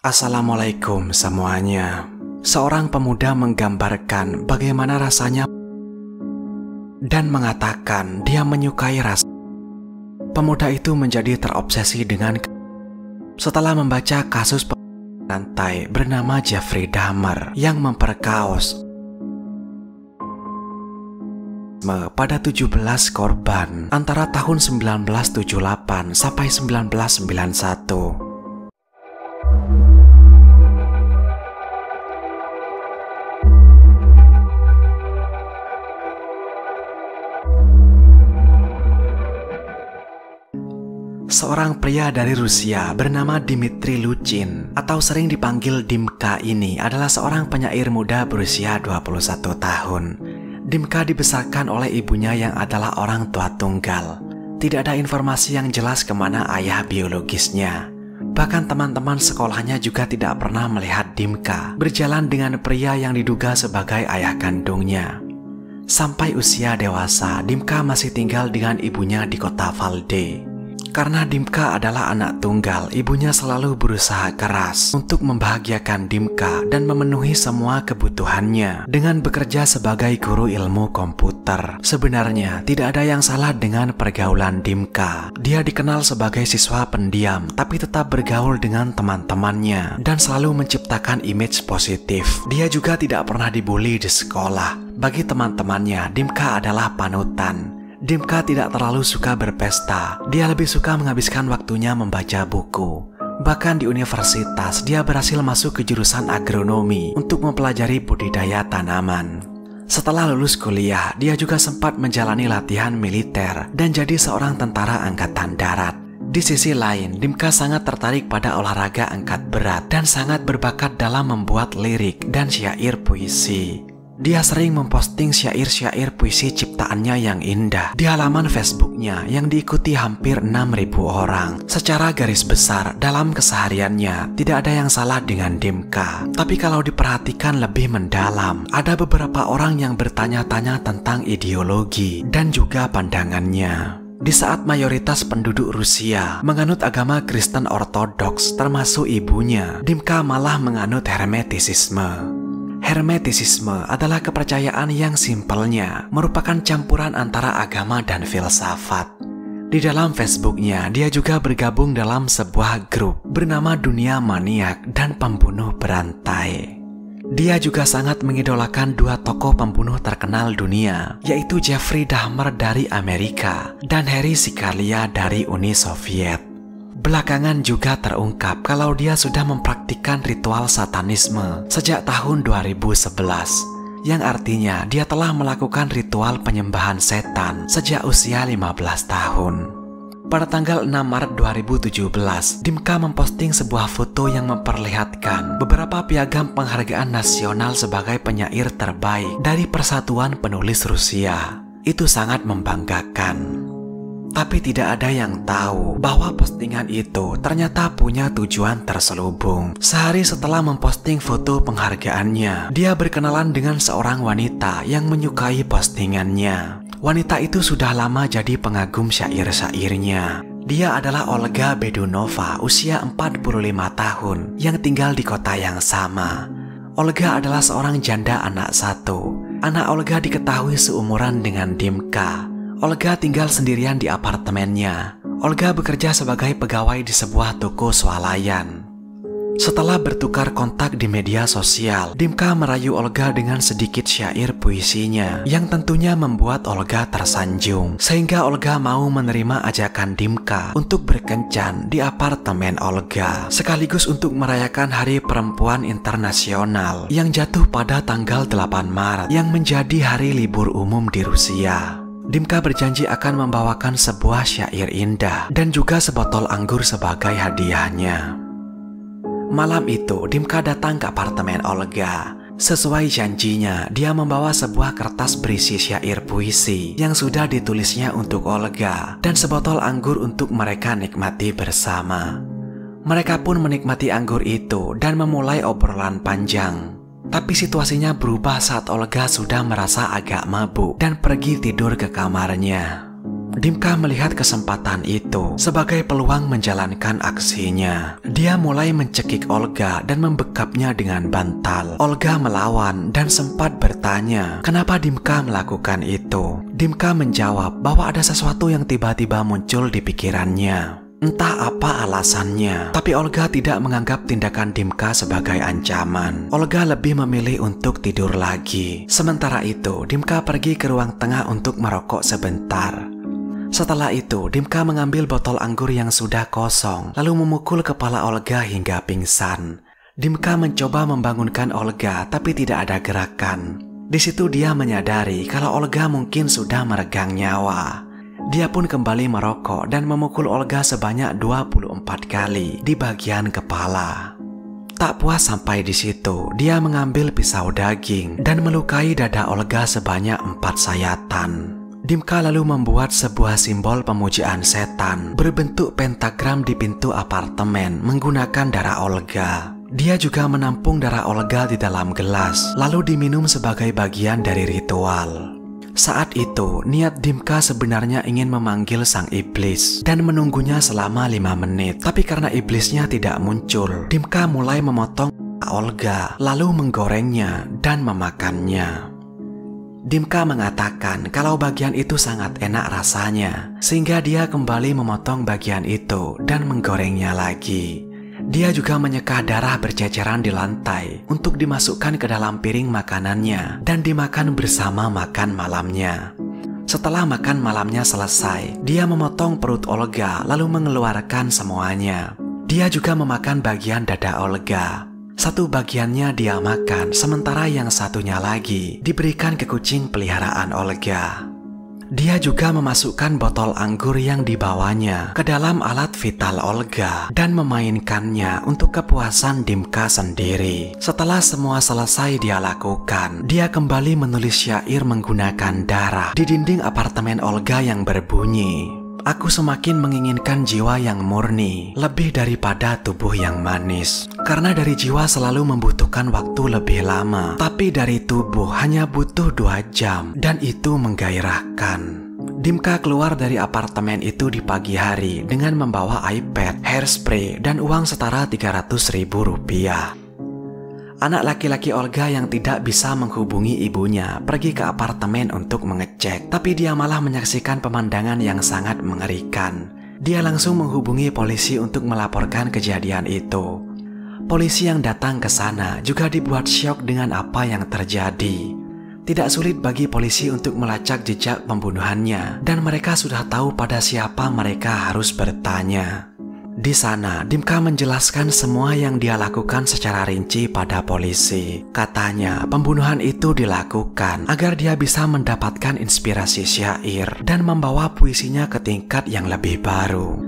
Assalamualaikum semuanya. Seorang pemuda menggambarkan bagaimana rasanya dan mengatakan dia menyukai rasa. Pemuda itu menjadi terobsesi dengan setelah membaca kasus rantai bernama Jeffrey Dahmer yang memperkaos pada 17 korban antara tahun 1978 sampai 1991. Seorang pria dari Rusia bernama Dmitry Luchin atau sering dipanggil Dimka ini adalah seorang penyair muda berusia 21 tahun. Dimka dibesarkan oleh ibunya yang adalah orang tua tunggal. Tidak ada informasi yang jelas kemana ayah biologisnya. Bahkan teman-teman sekolahnya juga tidak pernah melihat Dimka berjalan dengan pria yang diduga sebagai ayah kandungnya. Sampai usia dewasa, Dimka masih tinggal dengan ibunya di kota Valde. Karena Dimka adalah anak tunggal, ibunya selalu berusaha keras untuk membahagiakan Dimka dan memenuhi semua kebutuhannya dengan bekerja sebagai guru ilmu komputer. Sebenarnya tidak ada yang salah dengan pergaulan Dimka. Dia dikenal sebagai siswa pendiam tapi tetap bergaul dengan teman-temannya dan selalu menciptakan image positif. Dia juga tidak pernah dibully di sekolah. Bagi teman-temannya, Dimka adalah panutan. Dimka tidak terlalu suka berpesta, dia lebih suka menghabiskan waktunya membaca buku. Bahkan di universitas, dia berhasil masuk ke jurusan agronomi untuk mempelajari budidaya tanaman. Setelah lulus kuliah, dia juga sempat menjalani latihan militer dan jadi seorang tentara angkatan darat. Di sisi lain, Dimka sangat tertarik pada olahraga angkat berat dan sangat berbakat dalam membuat lirik dan syair puisi. Dia sering memposting syair-syair puisi ciptaannya yang indah di halaman Facebooknya yang diikuti hampir 6.000 orang. Secara garis besar, dalam kesehariannya tidak ada yang salah dengan Dimka. Tapi kalau diperhatikan lebih mendalam, ada beberapa orang yang bertanya-tanya tentang ideologi dan juga pandangannya. Di saat mayoritas penduduk Rusia menganut agama Kristen Ortodoks termasuk ibunya, Dimka malah menganut Hermetisisme. Hermetisisme adalah kepercayaan yang simpelnya merupakan campuran antara agama dan filsafat. Di dalam Facebooknya, dia juga bergabung dalam sebuah grup bernama Dunia Maniak dan Pembunuh Berantai. Dia juga sangat mengidolakan dua tokoh pembunuh terkenal dunia, yaitu Jeffrey Dahmer dari Amerika dan Harry Sikalia dari Uni Soviet. Belakangan juga terungkap kalau dia sudah mempraktikkan ritual satanisme sejak tahun 2011, yang artinya dia telah melakukan ritual penyembahan setan sejak usia 15 tahun. Pada tanggal 6 Maret 2017, Dimka memposting sebuah foto yang memperlihatkan beberapa piagam penghargaan nasional sebagai penyair terbaik dari Persatuan Penulis Rusia. Itu sangat membanggakan. Tapi tidak ada yang tahu bahwa postingan itu ternyata punya tujuan terselubung. Sehari setelah memposting foto penghargaannya, dia berkenalan dengan seorang wanita yang menyukai postingannya. Wanita itu sudah lama jadi pengagum syair-syairnya. Dia adalah Olga Bedunova, usia 45 tahun, yang tinggal di kota yang sama. Olga adalah seorang janda anak satu. Anak Olga diketahui seumuran dengan Dimka. Olga tinggal sendirian di apartemennya. Olga bekerja sebagai pegawai di sebuah toko swalayan. Setelah bertukar kontak di media sosial, Dimka merayu Olga dengan sedikit syair puisinya yang tentunya membuat Olga tersanjung, sehingga Olga mau menerima ajakan Dimka untuk berkencan di apartemen Olga, sekaligus untuk merayakan Hari Perempuan Internasional yang jatuh pada tanggal 8 Maret yang menjadi hari libur umum di Rusia. Dimka berjanji akan membawakan sebuah syair indah dan juga sebotol anggur sebagai hadiahnya. Malam itu, Dimka datang ke apartemen Olga. Sesuai janjinya, dia membawa sebuah kertas berisi syair puisi yang sudah ditulisnya untuk Olga dan sebotol anggur untuk mereka nikmati bersama. Mereka pun menikmati anggur itu dan memulai obrolan panjang. Tapi situasinya berubah saat Olga sudah merasa agak mabuk dan pergi tidur ke kamarnya. Dimka melihat kesempatan itu sebagai peluang menjalankan aksinya. Dia mulai mencekik Olga dan membekapnya dengan bantal. Olga melawan dan sempat bertanya kenapa Dimka melakukan itu. Dimka menjawab bahwa ada sesuatu yang tiba-tiba muncul di pikirannya. Entah apa alasannya, tapi Olga tidak menganggap tindakan Dimka sebagai ancaman. Olga lebih memilih untuk tidur lagi. Sementara itu, Dimka pergi ke ruang tengah untuk merokok sebentar. Setelah itu, Dimka mengambil botol anggur yang sudah kosong, lalu memukul kepala Olga hingga pingsan. Dimka mencoba membangunkan Olga, tapi tidak ada gerakan. Di situ dia menyadari kalau Olga mungkin sudah meregang nyawa. Dia pun kembali merokok dan memukul Olga sebanyak 24 kali di bagian kepala. Tak puas sampai di situ, dia mengambil pisau daging dan melukai dada Olga sebanyak 4 sayatan. Dimka lalu membuat sebuah simbol pemujaan setan berbentuk pentagram di pintu apartemen menggunakan darah Olga. Dia juga menampung darah Olga di dalam gelas, lalu diminum sebagai bagian dari ritual. Saat itu, niat Dimka sebenarnya ingin memanggil sang iblis dan menunggunya selama 5 menit. Tapi karena iblisnya tidak muncul, Dimka mulai memotong Olga, lalu menggorengnya dan memakannya. Dimka mengatakan kalau bagian itu sangat enak rasanya, sehingga dia kembali memotong bagian itu dan menggorengnya lagi. Dia juga menyeka darah berceceran di lantai untuk dimasukkan ke dalam piring makanannya dan dimakan bersama makan malamnya. Setelah makan malamnya selesai, dia memotong perut Olga lalu mengeluarkan semuanya. Dia juga memakan bagian dada Olga. Satu bagiannya dia makan, sementara yang satunya lagi diberikan ke kucing peliharaan Olga. Dia juga memasukkan botol anggur yang dibawanya ke dalam alat vital Olga dan memainkannya untuk kepuasan Dimka sendiri. Setelah semua selesai dia lakukan, dia kembali menulis syair menggunakan darah di dinding apartemen Olga yang berbunyi, "Aku semakin menginginkan jiwa yang murni lebih daripada tubuh yang manis. Karena dari jiwa selalu membutuhkan waktu lebih lama, tapi dari tubuh hanya butuh 2 jam dan itu menggairahkan." Dimka keluar dari apartemen itu di pagi hari dengan membawa iPad, hairspray, dan uang setara 300.000 rupiah. Anak laki-laki Olga yang tidak bisa menghubungi ibunya pergi ke apartemen untuk mengecek, tapi dia malah menyaksikan pemandangan yang sangat mengerikan. Dia langsung menghubungi polisi untuk melaporkan kejadian itu. Polisi yang datang ke sana juga dibuat syok dengan apa yang terjadi. Tidak sulit bagi polisi untuk melacak jejak pembunuhannya, dan mereka sudah tahu pada siapa mereka harus bertanya. Di sana, Dimka menjelaskan semua yang dia lakukan secara rinci pada polisi. Katanya, pembunuhan itu dilakukan agar dia bisa mendapatkan inspirasi syair dan membawa puisinya ke tingkat yang lebih baru.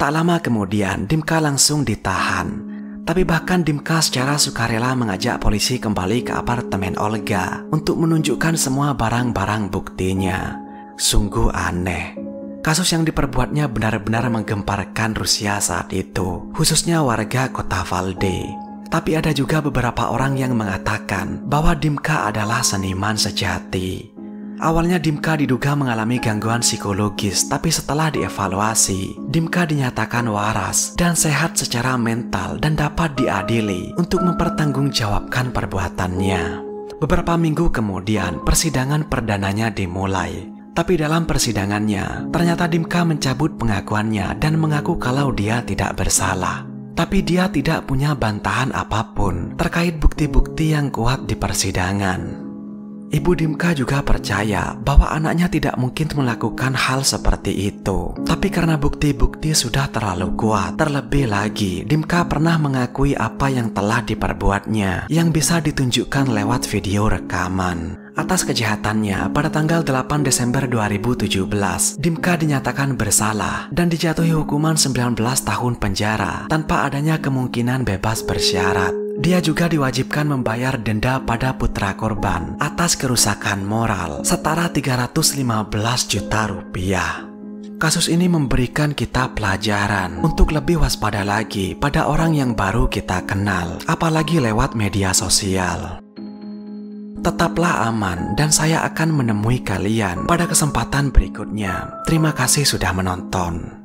Tak lama kemudian, Dimka langsung ditahan. Tapi bahkan Dimka secara sukarela mengajak polisi kembali ke apartemen Olga untuk menunjukkan semua barang-barang buktinya. Sungguh aneh. Kasus yang diperbuatnya benar-benar menggemparkan Rusia saat itu, khususnya warga kota Valde. Tapi ada juga beberapa orang yang mengatakan bahwa Dimka adalah seniman sejati. Awalnya Dimka diduga mengalami gangguan psikologis, tapi setelah dievaluasi, Dimka dinyatakan waras dan sehat secara mental dan dapat diadili untuk mempertanggungjawabkan perbuatannya. Beberapa minggu kemudian, persidangan perdananya dimulai. Tapi dalam persidangannya, ternyata Dimka mencabut pengakuannya dan mengaku kalau dia tidak bersalah. Tapi dia tidak punya bantahan apapun terkait bukti-bukti yang kuat di persidangan. Ibu Dimka juga percaya bahwa anaknya tidak mungkin melakukan hal seperti itu. Tapi karena bukti-bukti sudah terlalu kuat, terlebih lagi Dimka pernah mengakui apa yang telah diperbuatnya yang bisa ditunjukkan lewat video rekaman. Atas kejahatannya, pada tanggal 8 Desember 2017, Dimka dinyatakan bersalah dan dijatuhi hukuman 19 tahun penjara tanpa adanya kemungkinan bebas bersyarat. Dia juga diwajibkan membayar denda pada putra korban atas kerusakan moral setara 315 juta rupiah. Kasus ini memberikan kita pelajaran untuk lebih waspada lagi pada orang yang baru kita kenal, apalagi lewat media sosial. Tetaplah aman dan saya akan menemui kalian pada kesempatan berikutnya. Terima kasih sudah menonton.